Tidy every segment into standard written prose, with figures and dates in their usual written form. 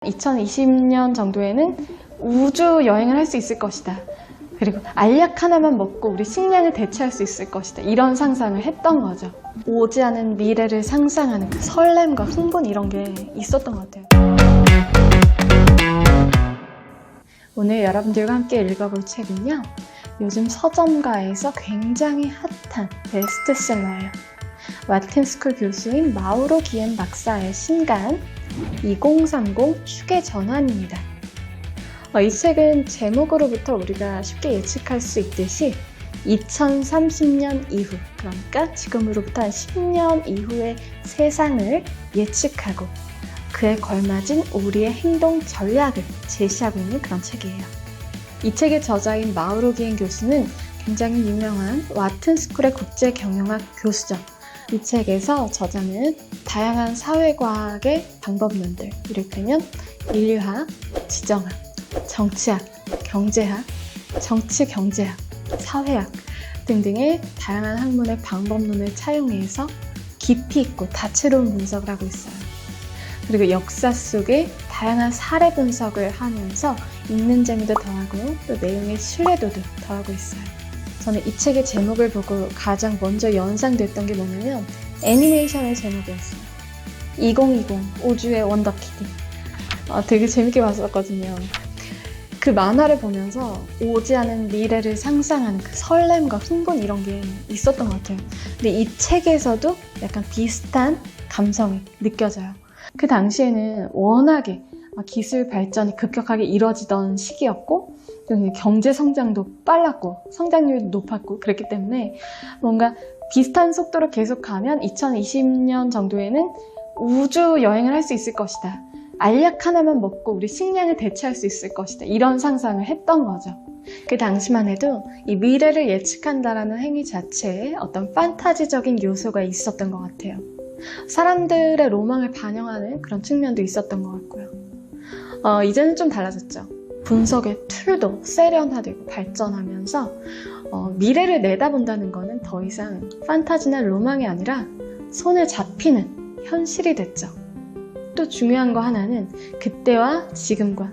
2020년 정도에는 우주 여행을 할 수 있을 것이다. 그리고 알약 하나만 먹고 우리 식량을 대체할 수 있을 것이다. 이런 상상을 했던 거죠. 오지 않은 미래를 상상하는 그 설렘과 흥분 이런 게 있었던 것 같아요. 오늘 여러분들과 함께 읽어볼 책은요. 요즘 서점가에서 굉장히 핫한 베스트셀러예요. 와튼스쿨 교수인 마우로 기엔 박사의 신간 2030 축의 전환입니다. 이 책은 제목으로부터 우리가 쉽게 예측할 수 있듯이 2030년 이후, 그러니까 지금으로부터 한 10년 이후의 세상을 예측하고 그에 걸맞은 우리의 행동 전략을 제시하고 있는 그런 책이에요. 이 책의 저자인 마우로 기엔 교수는 굉장히 유명한 와튼스쿨의 국제경영학 교수죠. 이 책에서 저자는 다양한 사회과학의 방법론들, 이를테면 인류학, 지정학, 정치학, 경제학, 정치경제학, 사회학 등등의 다양한 학문의 방법론을 차용해서 깊이 있고 다채로운 분석을 하고 있어요. 그리고 역사 속에 다양한 사례 분석을 하면서 읽는 재미도 더하고 또 내용의 신뢰도도 더하고 있어요. 저는 이 책의 제목을 보고 가장 먼저 연상됐던 게 뭐냐면 애니메이션의 제목이었어요. 2020 우주의 원더키드. 되게 재밌게 봤었거든요. 그 만화를 보면서 오지 않은 미래를 상상하는 그 설렘과 흥분 이런 게 있었던 것 같아요. 근데 이 책에서도 약간 비슷한 감성이 느껴져요. 그 당시에는 워낙에 기술 발전이 급격하게 이루어지던 시기였고 경제 성장도 빨랐고 성장률도 높았고 그랬기 때문에 뭔가 비슷한 속도로 계속 가면 2020년 정도에는 우주 여행을 할 수 있을 것이다. 알약 하나만 먹고 우리 식량을 대체할 수 있을 것이다. 이런 상상을 했던 거죠. 그 당시만 해도 이 미래를 예측한다라는 행위 자체에 어떤 판타지적인 요소가 있었던 것 같아요. 사람들의 로망을 반영하는 그런 측면도 있었던 것 같고요. 이제는 좀 달라졌죠. 분석의 툴도 세련화되고 발전하면서 미래를 내다본다는 거는 더 이상 판타지나 로망이 아니라 손에 잡히는 현실이 됐죠. 또 중요한 거 하나는 그때와 지금과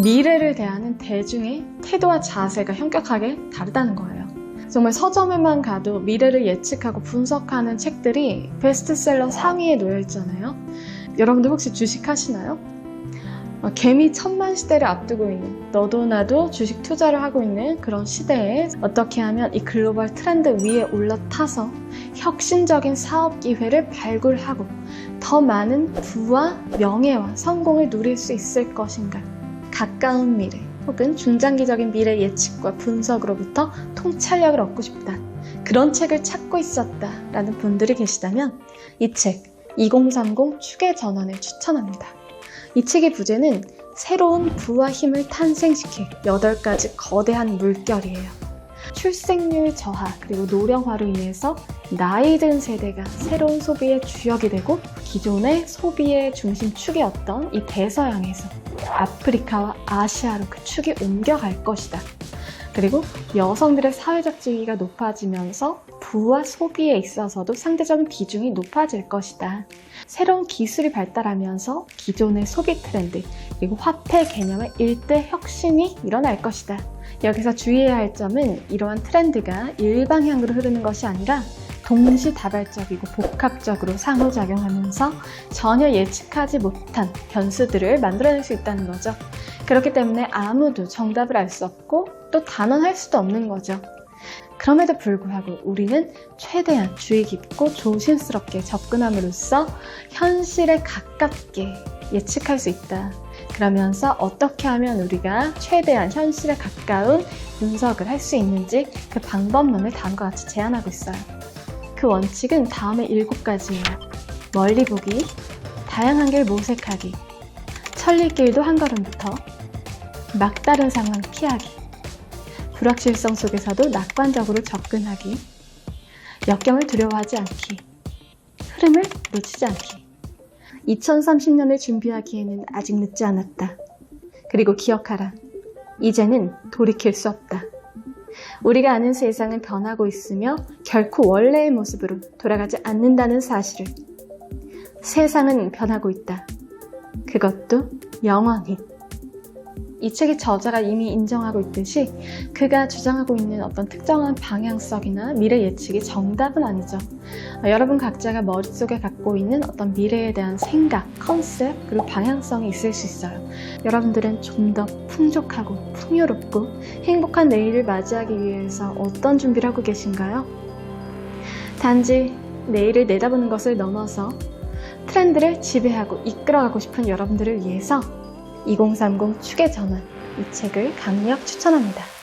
미래를 대하는 대중의 태도와 자세가 현격하게 다르다는 거예요. 정말 서점에만 가도 미래를 예측하고 분석하는 책들이 베스트셀러 상위에 놓여 있잖아요. 여러분들 혹시 주식 하시나요? 개미 천만 시대를 앞두고 있는 너도 나도 주식 투자를 하고 있는 그런 시대에 어떻게 하면 이 글로벌 트렌드 위에 올라타서 혁신적인 사업 기회를 발굴하고 더 많은 부와 명예와 성공을 누릴 수 있을 것인가. 가까운 미래 혹은 중장기적인 미래 예측과 분석으로부터 통찰력을 얻고 싶다. 그런 책을 찾고 있었다라는 분들이 계시다면 이 책 2030 축의 전환을 추천합니다. 이 책의 부제는 새로운 부와 힘을 탄생시킬 8가지 거대한 물결이에요. 출생률 저하 그리고 노령화로 인해서 나이 든 세대가 새로운 소비의 주역이 되고 기존의 소비의 중심축이었던 이 대서양에서 아프리카와 아시아로 그 축이 옮겨갈 것이다. 그리고 여성들의 사회적 지위가 높아지면서 부와 소비에 있어서도 상대적인 비중이 높아질 것이다. 새로운 기술이 발달하면서 기존의 소비 트렌드 그리고 화폐 개념의 일대 혁신이 일어날 것이다. 여기서 주의해야 할 점은 이러한 트렌드가 일방향으로 흐르는 것이 아니라 동시다발적이고 복합적으로 상호작용하면서 전혀 예측하지 못한 변수들을 만들어낼 수 있다는 거죠. 그렇기 때문에 아무도 정답을 알 수 없고 또 단언할 수도 없는 거죠. 그럼에도 불구하고 우리는 최대한 주의 깊고 조심스럽게 접근함으로써 현실에 가깝게 예측할 수 있다. 그러면서 어떻게 하면 우리가 최대한 현실에 가까운 분석을 할 수 있는지 그 방법론을 다음과 같이 제안하고 있어요. 그 원칙은 다음의 7가지예요. 멀리 보기, 다양한 길 모색하기, 천리길도 한 걸음부터, 막다른 상황 피하기, 불확실성 속에서도 낙관적으로 접근하기, 역경을 두려워하지 않기, 흐름을 놓치지 않기. 2030년을 준비하기에는 아직 늦지 않았다. 그리고 기억하라. 이제는 돌이킬 수 없다. 우리가 아는 세상은 변하고 있으며 결코 원래의 모습으로 돌아가지 않는다는 사실을. 세상은 변하고 있다. 그것도 영원히. 이 책의 저자가 이미 인정하고 있듯이 그가 주장하고 있는 어떤 특정한 방향성이나 미래 예측이 정답은 아니죠. 여러분 각자가 머릿속에 갖고 있는 어떤 미래에 대한 생각, 컨셉, 그리고 방향성이 있을 수 있어요. 여러분들은 좀 더 풍족하고 풍요롭고 행복한 내일을 맞이하기 위해서 어떤 준비를 하고 계신가요? 단지 내일을 내다보는 것을 넘어서 트렌드를 지배하고 이끌어가고 싶은 여러분들을 위해서 2030 축의 전환, 이 책을 강력 추천합니다.